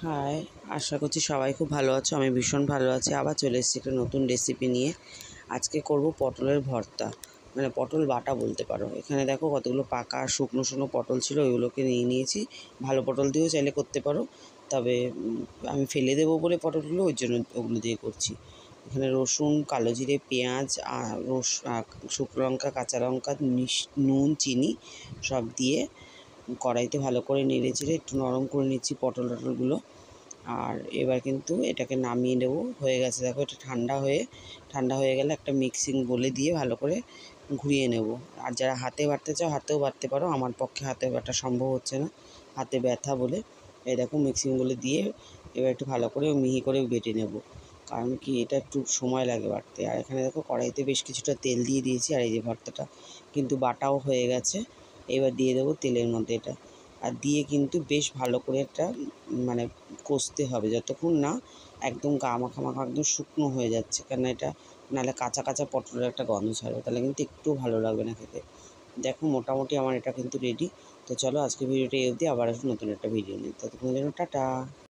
High, আশা করছি সবাই খুব ভালো আছো। আমি ভীষণ ভালো আছি। আবার চলে এসেছি একটা নতুন রেসিপি নিয়ে। আজকে করব পটলের ভর্তা, মানে পটল বাটা বলতে পারো। এখানে দেখো কতগুলো পাকা শুকনো শুকনো পটল ছিল, ওইগুলোকে নিয়ে নিয়েছি। ভালো পটল দিয়েও চাইলে করতে পারো, তবে আমি ফেলে দেবো বলে পটলগুলো, ওই জন্য ওগুলো দিয়ে করছি। এখানে রসুন, কালো জিরে, পেঁয়াজ আর শুকনো লঙ্কা, কাঁচা লঙ্কা, নুন, চিনি সব দিয়ে কড়াইতে ভালো করে নেড়ে চেড়ে একটু নরম করে নিচ্ছি পটলগুলো। আর এবার কিন্তু এটাকে নামিয়ে নেব। হয়ে গেছে দেখো, এটা ঠান্ডা হয়ে গেলে একটা মিক্সিং বোলে দিয়ে ভালো করে ঘুরিয়ে নেব। আর যারা হাতে বাটতে চাও হাতেও বাটতে পারো, আমার পক্ষে হাতে বাটা সম্ভব হচ্ছে না, হাতে ব্যথা বলে। এই দেখো মিক্সিং বোলে দিয়ে এবার একটু ভালো করে মিহি করে বেটে নেব, কারণ কি এটা একটু সময় লাগে বাটতে। আর এখানে দেখো কড়াইতে বেশ কিছুটা তেল দিয়ে দিয়েছি, আর এই যে ভর্তাটা কিন্তু বাটাও হয়ে গেছে। এবার দিয়ে দেবো তেলের মধ্যে এটা, আর দিয়ে কিন্তু বেশ ভালো করে একটা মানে কষতে হবে, যতক্ষণ না একদম গা মাখা মাখা একদম শুকনো হয়ে যাচ্ছে। কেন এটা নাহলে কাঁচা কাঁচা পটলের একটা গন্ধ ছাড়বে, তাহলে কিন্তু একটুও ভালো লাগবে না খেতে। দেখো মোটামুটি আমার এটা কিন্তু রেডি। তো চলো আজকে ভিডিওটা এই অবধি, আবার নতুন একটা ভিডিও নিই। ততক্ষণের জন্য টাটা।